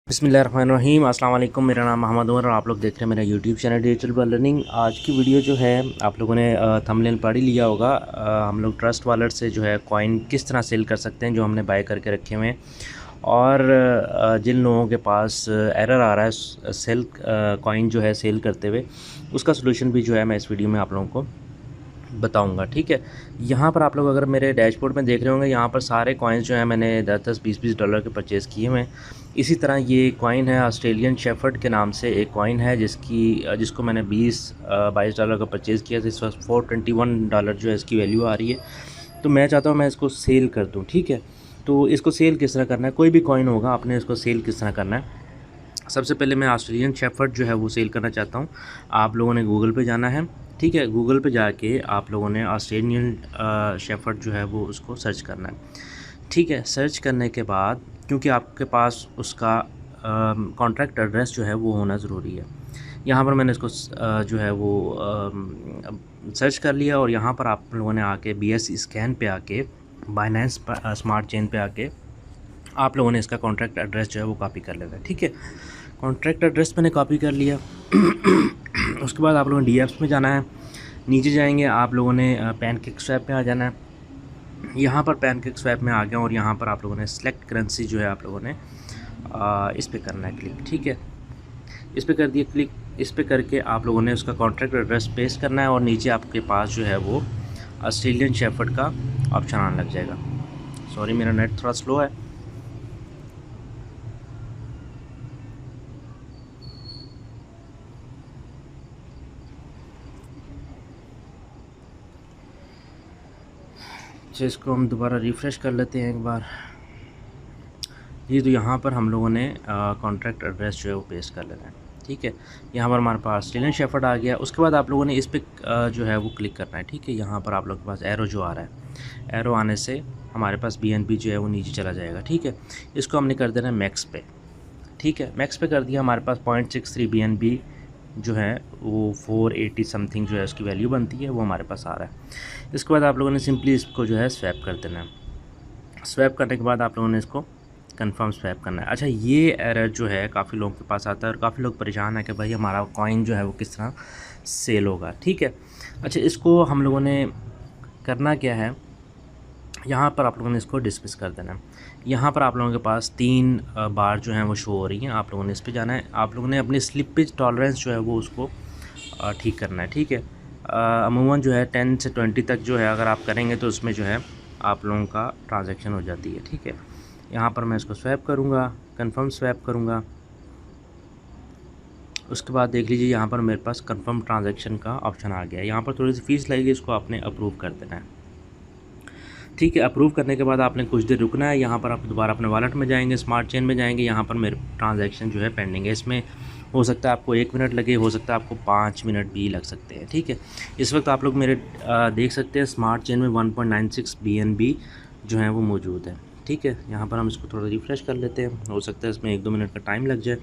बिस्मिल्लाहिर्रहमानिर्रहीम। अस्सलाम वालेकुम। मेरा नाम मोहम्मद उमर और आप लोग देख रहे हैं मेरा यूट्यूब चैनल डिजिटल लर्निंग। आज की वीडियो जो है आप लोगों ने थंबनेल पढ़ ही लिया होगा। हम लोग ट्रस्ट वॉलेट से जो है कॉइन किस तरह सेल कर सकते हैं जो हमने बाय करके रखे हुए हैं, और जिन लोगों के पास एरर आ रहा है सेल कॉइन जो है सेल करते हुए, उसका सलूशन भी जो है मैं इस वीडियो में आप लोगों को बताऊंगा। ठीक है, यहाँ पर आप लोग अगर मेरे डैशबोर्ड में देख रहे होंगे, यहाँ पर सारे कॉइन्स जो हैं मैंने 10-10 20-20 डॉलर के परचेज़ किए हुए हैं। इसी तरह ये कॉइन है ऑस्ट्रेलियन शेफर्ड के नाम से एक कॉइन है जिसको मैंने 20-22 डॉलर का परचेज़ किया। तो इस वक्त $421 जो है इसकी वैल्यू आ रही है। तो मैं चाहता हूँ मैं इसको सेल कर दूँ। ठीक है, तो इसको सेल किस तरह करना है, कोई भी कॉइन होगा आपने इसको सेल किस तरह करना है। सबसे पहले मैं ऑस्ट्रेलियन शेफर्ड जो है वो सेल करना चाहता हूँ। आप लोगों ने गूगल पे जाना है। ठीक है, गूगल पे जाके आप लोगों ने ऑस्ट्रेलियन शेफर्ड जो है वो उसको सर्च करना है। ठीक है, सर्च करने के बाद क्योंकि आपके पास उसका कॉन्ट्रैक्ट एड्रेस जो है वो होना ज़रूरी है। यहाँ पर मैंने इसको जो है वो सर्च कर लिया, और यहाँ पर आप लोगों ने आके BSC स्कैन पे आके बाइनेंस स्मार्ट चेन पे आके आप लोगों ने इसका कॉन्ट्रैक्ट एड्रेस जो है वो कॉपी कर लेना है। ठीक है, कॉन्ट्रैक्ट एड्रेस मैंने कॉपी कर लिया। उसके बाद आप लोगों ने DApps में जाना है। नीचे जाएंगे आप लोगों ने पैनकेक स्वैप में आ जाना है। यहाँ पर पैनकेक स्वैप में आ गया, और यहाँ पर आप लोगों ने सेलेक्ट करेंसी जो है आप लोगों ने इस पर करना है क्लिक। ठीक है, इस पर कर दिया क्लिक। इस पर करके आप लोगों ने उसका कॉन्ट्रैक्ट एड्रेस पेस्ट करना है, और नीचे आपके पास जो है वो ऑस्ट्रेलियन शेफर्ड का ऑप्शन आने लग जाएगा। सॉरी, मेरा नेट थोड़ा स्लो है। इसको हम दोबारा रिफ़्रेश कर लेते हैं एक बार। जी, तो यहाँ पर हम लोगों ने कॉन्ट्रैक्ट एड्रेस जो है वो पेस्ट कर लेना है। ठीक है, यहाँ पर हमारे पास ऑस्ट्रेलियन शेफर्ड आ गया। उसके बाद आप लोगों ने इस पर जो है वो क्लिक करना है। ठीक है, यहाँ पर आप लोगों के पास एरो जो आ रहा है, एरो आने से हमारे पास BNB जो है वो नीचे चला जाएगा। ठीक है, इसको हमने कर देना है मैक्स पे। ठीक है, मैक्स पे कर दिया। हमारे पास 0.63 BNB जो है वो 480 समथिंग जो है उसकी वैल्यू बनती है, वो हमारे पास आ रहा है। इसके बाद आप लोगों ने सिंपली इसको जो है स्वैप कर देना है। स्वैप करने के बाद आप लोगों ने इसको कंफर्म स्वैप करना है। अच्छा, ये एरर जो है काफ़ी लोगों के पास आता है, और काफ़ी लोग परेशान है कि भाई हमारा कॉइन जो है वो किस तरह सेल होगा। ठीक है, अच्छा, इसको हम लोगों ने करना क्या है, यहाँ पर आप लोगों ने इसको डिस्मिस कर देना है। यहाँ पर आप लोगों के पास 3 बार जो हैं वो शो हो रही हैं। आप लोगों ने इस पे जाना है। आप लोगों ने अपनी स्लिपेज टॉलरेंस जो है वो उसको ठीक करना है। ठीक है, अमूमन जो है 10 से 20 तक जो है अगर आप करेंगे तो उसमें जो है आप लोगों का ट्रांजैक्शन हो जाती है। ठीक है, यहाँ पर मैं इसको स्वैप करूँगा, कंफर्म स्वैप करूँगा। उसके बाद देख लीजिए यहाँ पर मेरे पास कंफर्म ट्रांजैक्शन का ऑप्शन आ गया है। यहाँ पर थोड़ी सी फ़ीस लगेगी, इसको आपने अप्रूव कर देना है। ठीक है, अप्रूव करने के बाद आपने कुछ देर रुकना है। यहाँ पर आप दोबारा अपने वॉलेट में जाएंगे, स्मार्ट चेन में जाएंगे। यहाँ पर मेरे ट्रांजैक्शन जो है पेंडिंग है। इसमें हो सकता है आपको 1 मिनट लगे, हो सकता है आपको 5 मिनट भी लग सकते हैं। ठीक है, इस वक्त आप लोग मेरे देख सकते हैं स्मार्ट चेन में 1.96 BNB जो है वो मौजूद है। ठीक है, यहाँ पर हम इसको थोड़ा रिफ़्रेश कर लेते हैं, हो सकता है इसमें 1-2 मिनट का टाइम लग जाए।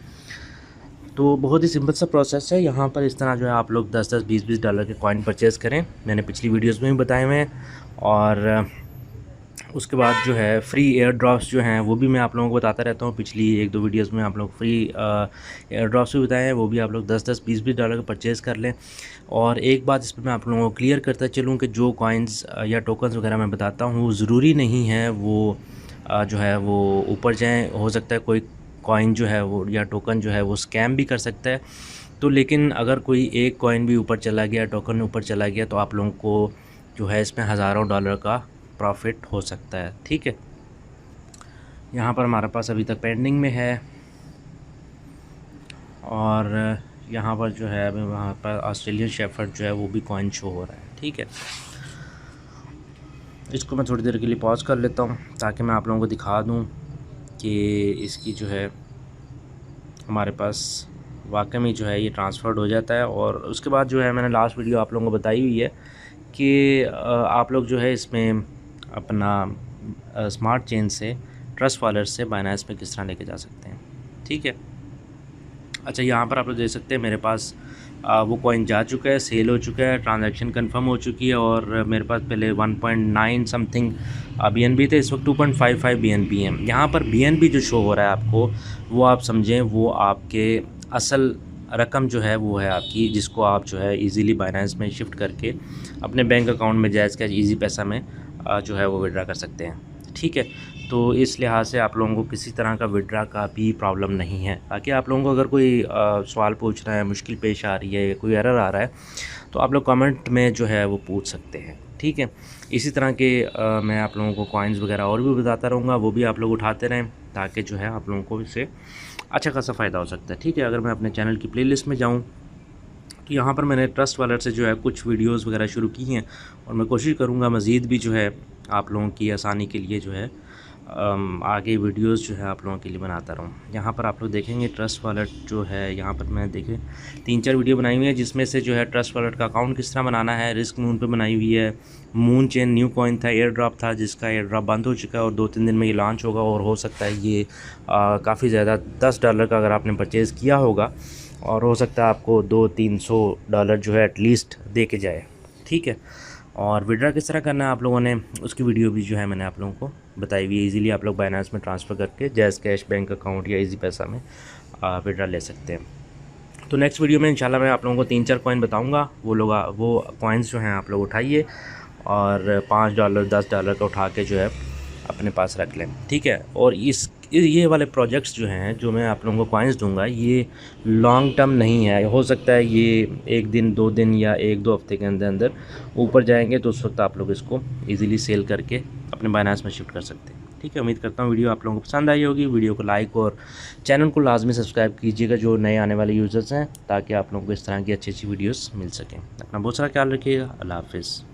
तो बहुत ही सिंपल सा प्रोसेस है। यहाँ पर इस तरह जो है आप लोग 10-10 20-20 डॉलर के कॉइन परचेज़ करें, मैंने पिछली वीडियोज़ में भी बताए हुए हैं। और उसके बाद जो है फ्री एयर ड्रॉप्स जो हैं वो भी मैं आप लोगों को बताता रहता हूँ। पिछली 1-2 वीडियोस में आप लोग फ्री एयर ड्रॉप्स भी बताए हैं, वो भी आप लोग 10-10 20-20 डॉलर का परचेज़ कर लें। और एक बात इस पर मैं आप लोगों को क्लियर करता चलूँ कि जो कॉइन्स या टोकन्स वगैरह मैं बताता हूँ, वो ज़रूरी नहीं है वो जो है वो ऊपर जाएँ। हो सकता है कोई कॉइन जो है वो या टोकन जो है वो स्कैम भी कर सकता है। तो लेकिन अगर कोई एक कॉइन भी ऊपर चला गया, टोकन ऊपर चला गया, तो आप लोगों को जो है इसमें हज़ारों डॉलर का प्रॉफिट हो सकता है। ठीक है, यहाँ पर हमारे पास अभी तक पेंडिंग में है, और यहाँ पर जो है अभी वहाँ पर ऑस्ट्रेलियन शेफर्ड जो है वो भी कॉइन शो हो रहा है। ठीक है, इसको मैं थोड़ी देर के लिए पॉज कर लेता हूँ ताकि मैं आप लोगों को दिखा दूँ कि इसकी जो है हमारे पास वाकई में जो है ये ट्रांसफ़र्ड हो जाता है। और उसके बाद जो है मैंने लास्ट वीडियो आप लोगों को बताई हुई है कि आप लोग जो है इसमें अपना स्मार्ट चेन से ट्रस्ट वॉलेट से बाइनेंस में किस तरह लेके जा सकते हैं। ठीक है, अच्छा, यहाँ पर आप लोग देख सकते हैं मेरे पास वो कॉइन जा चुका है, सेल हो चुका है, ट्रांजैक्शन कंफर्म हो चुकी है और मेरे पास पहले 1.9 समथिंग BNB थे, इस वक्त 2.55 BNB है। यहाँ पर BNB जो शो हो रहा है आपको, वो आप समझें वो आपके असल रकम जो है वो है आपकी, जिसको आप जो है इजीली बाइनेंस में शिफ्ट करके अपने बैंक अकाउंट में जायज़ कैश ईजी पैसा में जो है वो विड्रा कर सकते हैं। ठीक है, तो इस लिहाज से आप लोगों को किसी तरह का विड्रा का भी प्रॉब्लम नहीं है। ताकि आप लोगों को अगर कोई सवाल पूछ रहा है, मुश्किल पेश आ रही है या कोई एरर आ रहा है, तो आप लोग कमेंट में जो है वो पूछ सकते हैं। ठीक है, इसी तरह के मैं आप लोगों को कॉइन्स वगैरह और भी बताता रहूँगा, वो भी आप लोग उठाते रहें ताकि जो है आप लोगों को इससे अच्छा खासा फ़ायदा हो सकता है। ठीक है, अगर मैं अपने चैनल की प्लेलिस्ट में जाऊँ तो यहाँ पर मैंने ट्रस्ट वॉलेट से जो है कुछ वीडियोस वगैरह शुरू की हैं और मैं कोशिश करूँगा मज़ीद भी जो है आप लोगों की आसानी के लिए जो है आगे वीडियोस जो है आप लोगों के लिए बनाता रहूँ। यहाँ पर आप लोग देखेंगे ट्रस्ट वॉलेट जो है, यहाँ पर मैं देखें 3-4 वीडियो बनाई हुई है, जिसमें से जो है ट्रस्ट वॉलेट का अकाउंट किस तरह बनाना है, रिस्क मून पे बनाई हुई है, मून चेन न्यू कॉइन था, एयर ड्रॉप था, जिसका एयर ड्रॉप बंद हो चुका है और 2-3 दिन में ये लॉन्च होगा और हो सकता है ये काफ़ी ज़्यादा $10 का अगर आपने परचेज़ किया होगा और हो सकता है आपको $200-300 जो है एटलीस्ट दे के जाए। ठीक है, और विड्रा किस तरह करना है आप लोगों ने, उसकी वीडियो भी जो है मैंने आप लोगों को बताई हुई है। इजीली आप लोग बाइनेंस में ट्रांसफ़र करके जैज़ कैश बैंक अकाउंट या इजी पैसा में विड्रा ले सकते हैं। तो नेक्स्ट वीडियो में इंशाल्लाह मैं आप लोगों को 3-4 कॉइन बताऊंगा, वो कॉइन्स जो हैं आप लोग उठाइए और $5 $10 का उठा के जो है अपने पास रख लें। ठीक है, और ये वाले प्रोजेक्ट्स जो हैं, जो मैं आप लोगों को कॉइन्स दूंगा, ये लॉन्ग टर्म नहीं है। हो सकता है ये 1 दिन 2 दिन या 1-2 हफ्ते के अंदर अंदर ऊपर जाएंगे, तो उस वक्त आप लोग इसको ईज़िली सेल करके अपने बाइनेंस में शिफ्ट कर सकते हैं। ठीक है, उम्मीद करता हूँ वीडियो आप लोगों को पसंद आई होगी। वीडियो को लाइक और चैनल को लाजमी सब्सक्राइब कीजिएगा जो नए आने वाले यूज़र्स हैं, ताकि आप लोगों को इस तरह की अच्छी वीडियोस मिल सकें। अपना बहुत सारा ख्याल रखिएगा। अल्लाह हाफ़िज़।